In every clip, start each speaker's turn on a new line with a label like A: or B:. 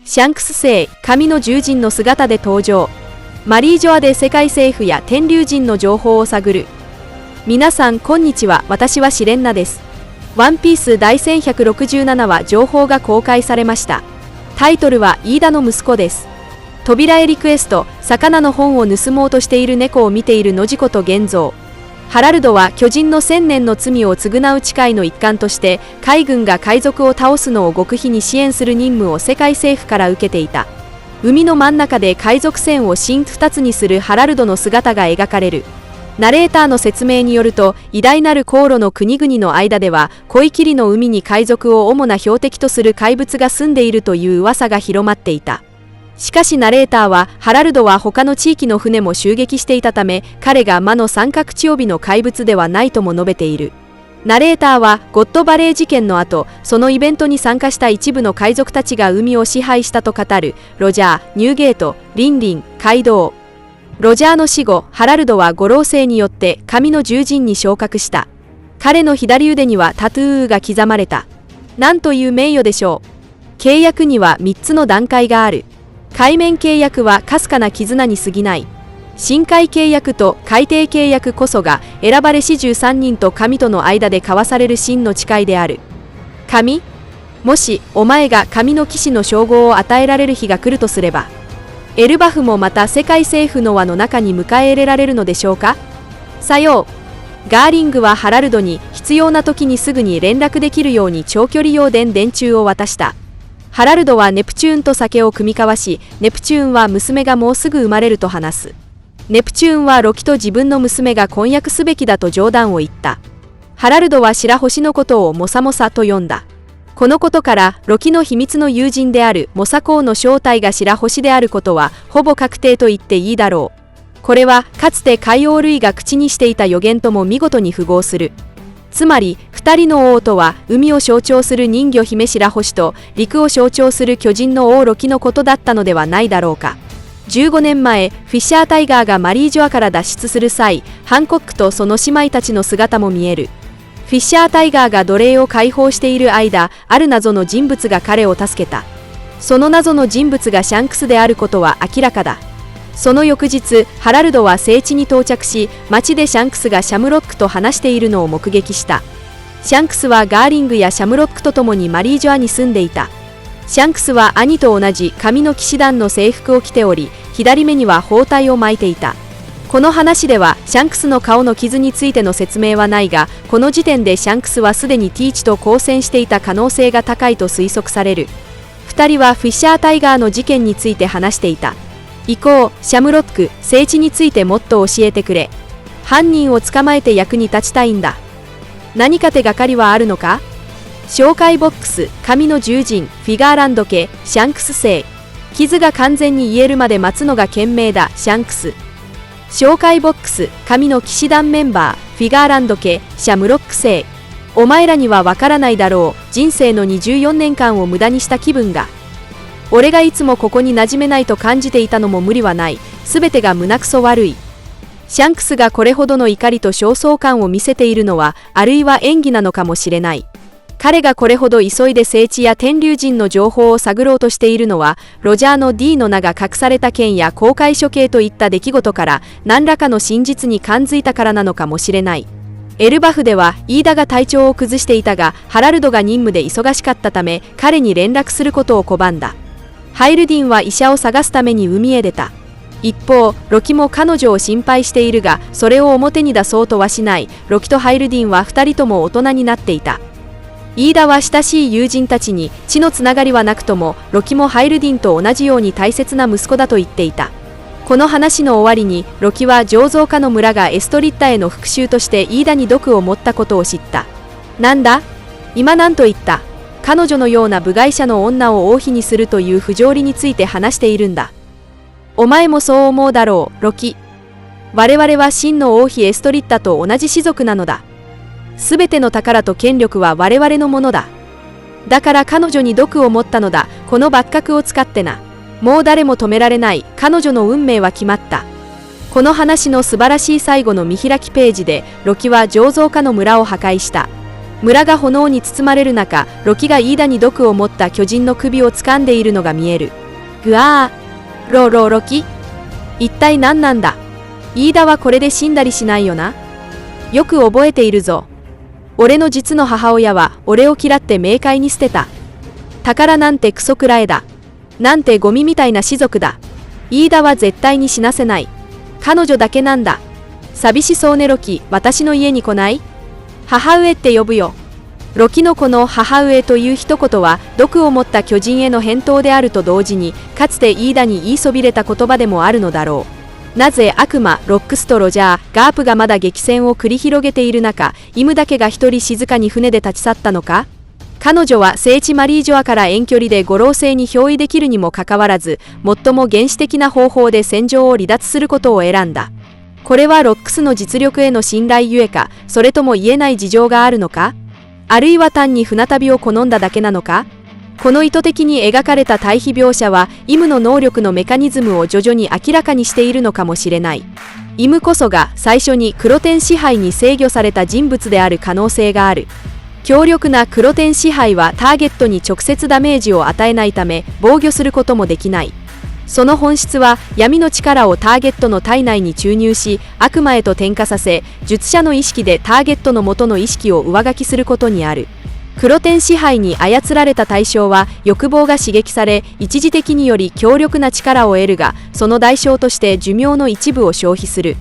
A: シャンクス星、神の獣人の姿で登場。マリージョアで世界政府や天竜人の情報を探る。皆さんこんにちは、私はシレンナです。ワンピース第1167話情報が公開されました。タイトルは飯田の息子です。扉へリクエスト、魚の本を盗もうとしている猫を見ている野次子と玄三。ハラルドは巨人の1000年の罪を償う誓いの一環として海軍が海賊を倒すのを極秘に支援する任務を世界政府から受けていた。海の真ん中で海賊船を新2つにするハラルドの姿が描かれる。ナレーターの説明によると、偉大なる航路の国々の間では濃い霧の海に海賊を主な標的とする怪物が住んでいるという噂が広まっていた。しかしナレーターは、ハラルドは他の地域の船も襲撃していたため、彼が魔の三角地帯の怪物ではないとも述べている。ナレーターは、ゴッドバレー事件の後、そのイベントに参加した一部の海賊たちが海を支配したと語る。ロジャー、ニューゲート、リンリン、カイドウ。ロジャーの死後、ハラルドは五老星によって神の獣人に昇格した。彼の左腕にはタトゥーが刻まれた。なんという名誉でしょう。契約には3つの段階がある。海面契約はかすかな絆に過ぎない。深海契約と海底契約こそが選ばれし13人と神との間で交わされる真の誓いである。神？もしお前が神の騎士の称号を与えられる日が来るとすれば、エルバフもまた世界政府の輪の中に迎え入れられるのでしょうか。さよう。ガーリングはハラルドに必要な時にすぐに連絡できるように長距離用電柱を渡した。ハラルドはネプチューンと酒を酌み交わし、ネプチューンは娘がもうすぐ生まれると話す。ネプチューンはロキと自分の娘が婚約すべきだと冗談を言った。ハラルドは白星のことをモサモサと呼んだ。このことからロキの秘密の友人であるモサコウの正体が白星であることはほぼ確定と言っていいだろう。これはかつて海王類が口にしていた予言とも見事に符合する。つまり2人の王とは海を象徴する人魚姫白星と陸を象徴する巨人の王ロキのことだったのではないだろうか。15年前、フィッシャータイガーがマリージョアから脱出する際、ハンコックとその姉妹たちの姿も見える。フィッシャータイガーが奴隷を解放している間、ある謎の人物が彼を助けた。その謎の人物がシャンクスであることは明らかだ。その翌日、ハラルドは聖地に到着し、街でシャンクスがシャムロックと話しているのを目撃した。シャンクスはガーリングやシャムロックと共にマリージョアに住んでいた。シャンクスは兄と同じ神の騎士団の制服を着ており、左目には包帯を巻いていた。この話ではシャンクスの顔の傷についての説明はないが、この時点でシャンクスはすでにティーチと交戦していた可能性が高いと推測される。2人はフィッシャータイガーの事件について話していた。シャムロック、聖地についてもっと教えてくれ。犯人を捕まえて役に立ちたいんだ。何か手がかりはあるのか。紹介ボックス、神の獣人、フィガーランド家、シャンクス星。傷が完全に癒えるまで待つのが賢明だ、シャンクス。紹介ボックス、神の騎士団メンバー、フィガーランド家、シャムロック星。お前らにはわからないだろう、人生の24年間を無駄にした気分が。俺がいつもここに馴染めないと感じていたのも無理はない。すべてが胸くそ悪い。シャンクスがこれほどの怒りと焦燥感を見せているのは、あるいは演技なのかもしれない。彼がこれほど急いで聖地や天竜人の情報を探ろうとしているのは、ロジャーの D の名が隠された件や公開処刑といった出来事から何らかの真実に感づいたからなのかもしれない。エルバフでは飯田が体調を崩していたが、ハラルドが任務で忙しかったため彼に連絡することを拒んだ。ハイルディンは医者を探すために海へ出た。一方、ロキも彼女を心配しているが、それを表に出そうとはしない。ロキとハイルディンは2人とも大人になっていた。飯田は親しい友人たちに血のつながりはなくとも、ロキもハイルディンと同じように大切な息子だと言っていた。この話の終わりに、ロキは醸造家の村がエストリッタへの復讐として飯田に毒を持ったことを知った。なんだ？今なんと言った？彼女のような部外者の女を王妃にするという不条理について話しているんだ。お前もそう思うだろう、ロキ。我々は真の王妃エストリッタと同じ氏族なのだ。すべての宝と権力は我々のものだ。だから彼女に毒を持ったのだ。この幕閣を使ってな。もう誰も止められない。彼女の運命は決まった。この話の素晴らしい最後の見開きページで、ロキは醸造家の村を破壊した。村が炎に包まれる中、ロキがイーダに毒を持った巨人の首を掴んでいるのが見える。ぐわー、ロキ、一体何なんだ。イーダはこれで死んだりしないよな。よく覚えているぞ。俺の実の母親は俺を嫌って冥界に捨てた。宝なんてクソくらえだ。なんてゴミみたいな士族だ。イーダは絶対に死なせない。彼女だけなんだ。寂しそうねロキ、私の家に来ない？母上って呼ぶよ。ロキのこの母上という一言は毒を持った巨人への返答であると同時に、かつてイーダに言いそびれた言葉でもあるのだろう。なぜ悪魔ロックスとロジャー・ガープがまだ激戦を繰り広げている中、イムだけが一人静かに船で立ち去ったのか。彼女は聖地マリージョアから遠距離で五老星に憑依できるにもかかわらず、最も原始的な方法で戦場を離脱することを選んだ。これはロックスの実力への信頼ゆえか、それとも言えない事情があるのか、あるいは単に船旅を好んだだけなのか。この意図的に描かれた対比描写は、イムの能力のメカニズムを徐々に明らかにしているのかもしれない。イムこそが最初に黒天支配に制御された人物である可能性がある。強力な黒天支配はターゲットに直接ダメージを与えないため防御することもできない。その本質は闇の力をターゲットの体内に注入し、悪魔へと転化させ、術者の意識でターゲットの元の意識を上書きすることにある。黒天支配に操られた対象は欲望が刺激され、一時的により強力な力を得るが、その代償として寿命の一部を消費する。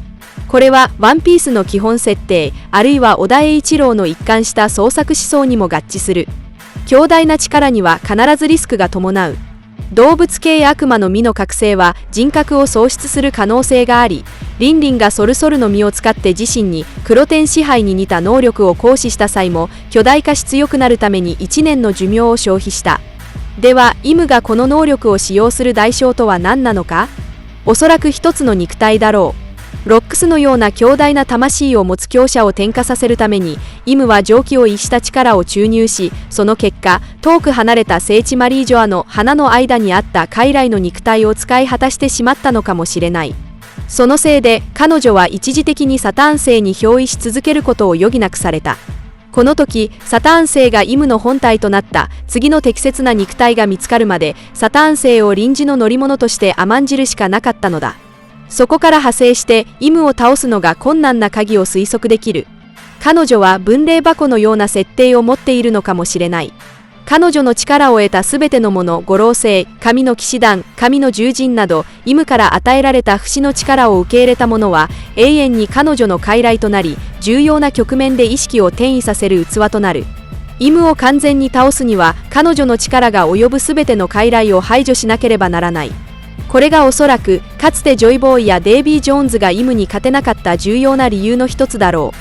A: これはワンピースの基本設定、あるいは小田栄一郎の一貫した創作思想にも合致する。強大な力には必ずリスクが伴う。動物系悪魔の実の覚醒は人格を喪失する可能性があり、リンリンがソルソルの実を使って自身に黒天支配に似た能力を行使した際も巨大化し強くなるために1年の寿命を消費した。ではイムがこの能力を使用する代償とは何なのか。おそらく一つの肉体だろう。ロックスのような強大な魂を持つ強者を転化させるために、イムは常軌を逸した力を注入し、その結果、遠く離れた聖地マリージョアの花の間にあった傀儡の肉体を使い果たしてしまったのかもしれない。そのせいで、彼女は一時的にサターン星に憑依し続けることを余儀なくされた。この時、サターン星がイムの本体となった次の適切な肉体が見つかるまで、サターン星を臨時の乗り物として甘んじるしかなかったのだ。そこから派生してイムを倒すのが困難な鍵を推測できる。彼女は分霊箱のような設定を持っているのかもしれない。彼女の力を得たすべてのもの、五老星、神の騎士団、神の獣人など、イムから与えられた不死の力を受け入れた者は、永遠に彼女の傀儡となり、重要な局面で意識を転移させる器となる。イムを完全に倒すには、彼女の力が及ぶすべての傀儡を排除しなければならない。これがおそらくかつてジョイボーイやデイビー・ジョーンズがイムに勝てなかった重要な理由の一つだろ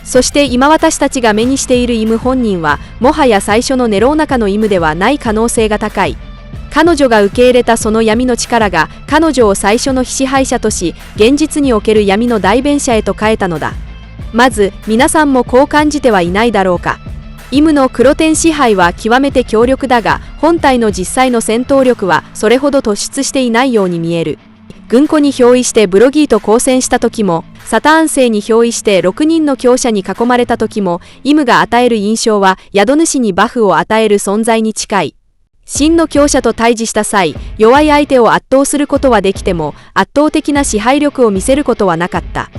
A: う。そして今私たちが目にしているイム本人はもはや最初のネローナカのイムではない可能性が高い。彼女が受け入れたその闇の力が彼女を最初の支配者とし、現実における闇の代弁者へと変えたのだ。まず皆さんもこう感じてはいないだろうか。イムの黒天支配は極めて強力だが、本体の実際の戦闘力はそれほど突出していないように見える。軍庫に憑依してブロギーと交戦した時も、サターン星に憑依して6人の強者に囲まれた時も、イムが与える印象は宿主にバフを与える存在に近い。真の強者と対峙した際、弱い相手を圧倒することはできても、圧倒的な支配力を見せることはなかった。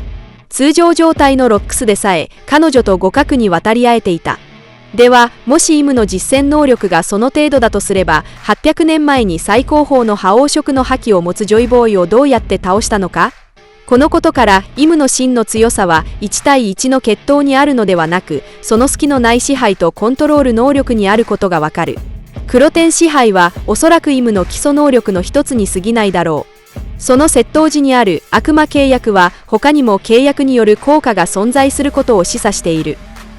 A: 通常状態のロックスでさえ、彼女と互角に渡り合えていた。では、もしイムの実戦能力がその程度だとすれば、800年前に最高峰の覇王色の覇気を持つジョイボーイをどうやって倒したのか。このことから、イムの真の強さは1対1の決闘にあるのではなく、その隙のない支配とコントロール能力にあることがわかる。黒天支配はおそらくイムの基礎能力の一つに過ぎないだろう。その窃盗時にある悪魔契約は他にも契約による効果が存在することを示唆している。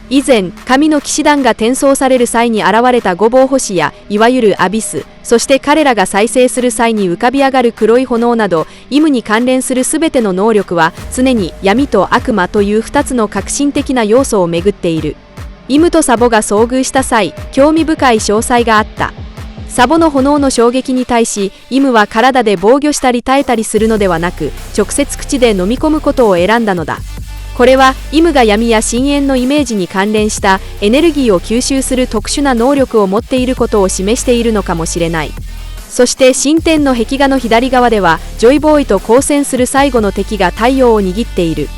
A: 以前、神の騎士団が転送される際に現れた五芒星やいわゆるアビス、そして彼らが再生する際に浮かび上がる黒い炎など、イムに関連するすべての能力は常に闇と悪魔という2つの革新的な要素をめぐっている。イムとサボが遭遇した際、興味深い詳細があった。サボの炎の衝撃に対し、イムは体で防御したり耐えたりするのではなく、直接口で飲み込むことを選んだのだ。これはイムが闇や深淵のイメージに関連したエネルギーを吸収する特殊な能力を持っていることを示しているのかもしれない。そして神殿の壁画の左側ではジョイボーイと交戦する最後の敵が太陽を握っている。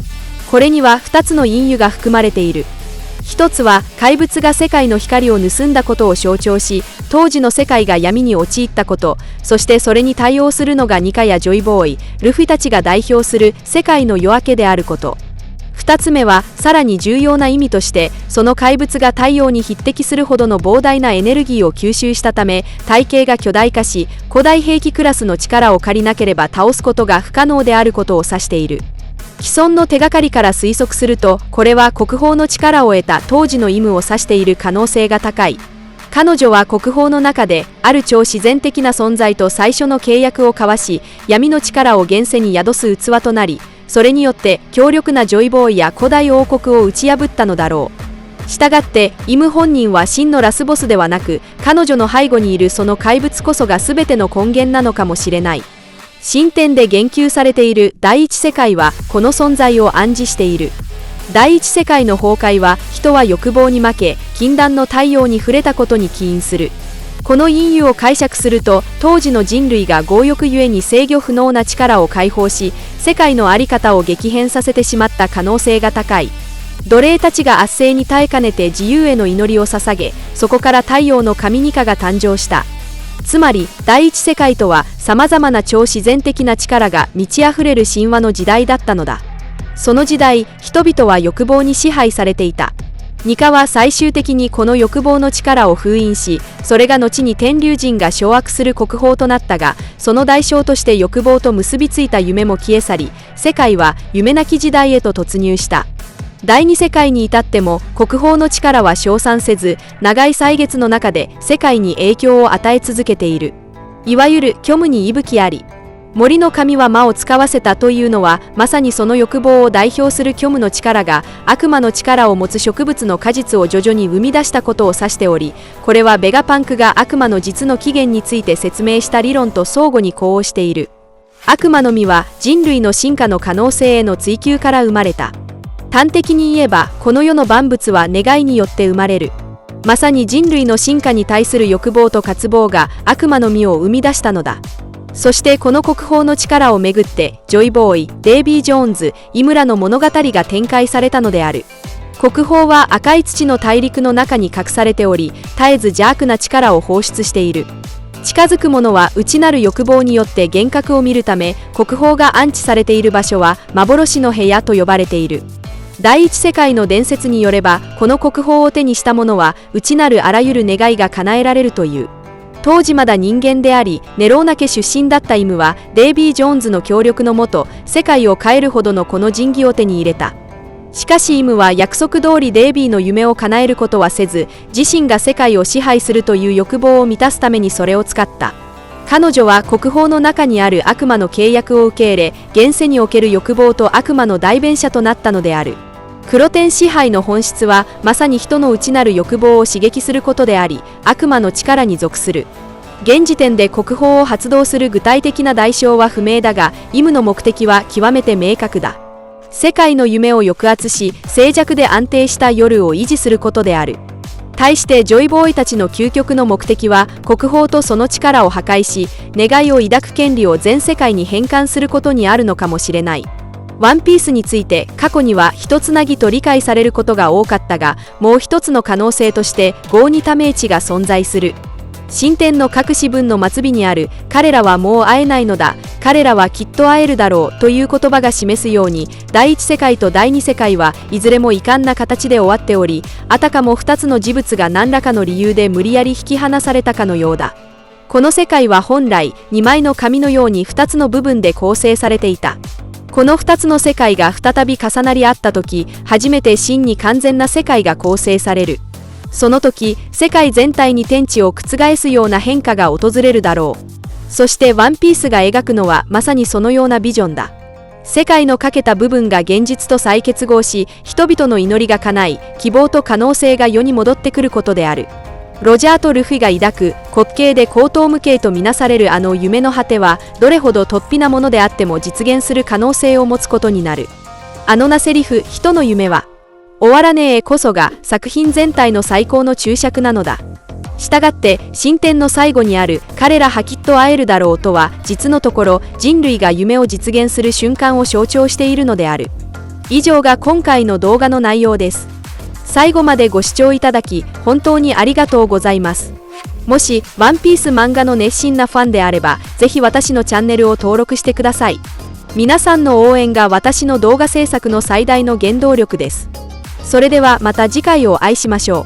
A: これには2つの隠喩が含まれている。一つは怪物が世界の光を盗んだことを象徴し、当時の世界が闇に陥ったこと、そしてそれに対応するのがニカやジョイボーイ、ルフィたちが代表する世界の夜明けであること。二つ目はさらに重要な意味として、その怪物が太陽に匹敵するほどの膨大なエネルギーを吸収したため、体型が巨大化し、古代兵器クラスの力を借りなければ倒すことが不可能であることを指している。既存の手がかりから推測すると、これは国宝の力を得た当時のイムを指している可能性が高い。彼女は国宝の中である超自然的な存在と最初の契約を交わし、闇の力を現世に宿す器となり、それによって強力なジョイボーイや古代王国を打ち破ったのだろう。したがってイム本人は真のラスボスではなく、彼女の背後にいるその怪物こそが全ての根源なのかもしれない。神殿で言及されている第一世界はこの存在を暗示している。第一世界の崩壊は人は欲望に負け、禁断の太陽に触れたことに起因する。この隠喩を解釈すると、当時の人類が強欲ゆえに制御不能な力を解放し、世界の在り方を激変させてしまった可能性が高い。奴隷たちが圧政に耐えかねて自由への祈りを捧げ、そこから太陽の神ニカが誕生した。つまり第一世界とは様々な超自然的な力が満ち溢れる神話の時代だったのだ。その時代、人々は欲望に支配されていた。ニカは最終的にこの欲望の力を封印し、それが後に天龍人が掌握する国宝となったが、その代償として欲望と結びついた夢も消え去り、世界は夢なき時代へと突入した。第二世界に至っても国宝の力は称賛せず、長い歳月の中で世界に影響を与え続けている。いわゆる虚無に息吹あり。森の神は魔を使わせたというのは、まさにその欲望を代表する虚無の力が悪魔の力を持つ植物の果実を徐々に生み出したことを指しており、これはベガパンクが悪魔の実の起源について説明した理論と相互に呼応している。悪魔の実は人類の進化の可能性への追求から生まれた。端的に言えば、この世の万物は願いによって生まれる。まさに人類の進化に対する欲望と渇望が悪魔の実を生み出したのだ。そしてこの国宝の力をめぐって、ジョイボーイ、デイビー・ジョーンズ、イムラの物語が展開されたのである。国宝は赤い土の大陸の中に隠されており、絶えず邪悪な力を放出している。近づく者は内なる欲望によって幻覚を見るため、国宝が安置されている場所は幻の部屋と呼ばれている。第一世界の伝説によれば、この国宝を手にした者は内なるあらゆる願いが叶えられるという。当時まだ人間であり、ネローナ家出身だったイムはデイビー・ジョーンズの協力のもと、世界を変えるほどのこの神器を手に入れた。しかしイムは約束通りデイビーの夢を叶えることはせず、自身が世界を支配するという欲望を満たすためにそれを使った。彼女は国宝の中にある悪魔の契約を受け入れ、現世における欲望と悪魔の代弁者となったのである。黒天支配の本質はまさに人の内なる欲望を刺激することであり、悪魔の力に属する。現時点で国宝を発動する具体的な代償は不明だが、イムの目的は極めて明確だ。世界の夢を抑圧し、静寂で安定した夜を維持することである。対してジョイボーイたちの究極の目的は、国宝とその力を破壊し、願いを抱く権利を全世界に返還することにあるのかもしれない。ワンピースについて過去には一つなぎと理解されることが多かったが、もう一つの可能性として業にため地が存在する。神殿の各支分の末尾にある彼らはもう会えないのだ、彼らはきっと会えるだろうという言葉が示すように、第一世界と第二世界はいずれも遺憾な形で終わっており、あたかも2つの事物が何らかの理由で無理やり引き離されたかのようだ。この世界は本来2枚の紙のように2つの部分で構成されていた。この2つの世界が再び重なり合った時、初めて真に完全な世界が構成される。その時、世界全体に天地を覆すような変化が訪れるだろう。そしてワンピースが描くのはまさにそのようなビジョンだ。世界の欠けた部分が現実と再結合し、人々の祈りが叶い、希望と可能性が世に戻ってくることである。ロジャーとルフィが抱く滑稽で荒唐無稽とみなされるあの夢の果ては、どれほど突飛なものであっても実現する可能性を持つことになる。あの名セリフ、人の夢は終わらねえこそが作品全体の最高の注釈なのだ。したがって新典の最後にある彼らはきっと会えるだろうとは実のところ人類が夢を実現する瞬間を象徴しているのである。以上が今回の動画の内容です。最後までご視聴いただき本当にありがとうございます。もしワンピース漫画の熱心なファンであればぜひ私のチャンネルを登録してください。皆さんの応援が私の動画制作の最大の原動力です。それではまた次回をお会いしましょう。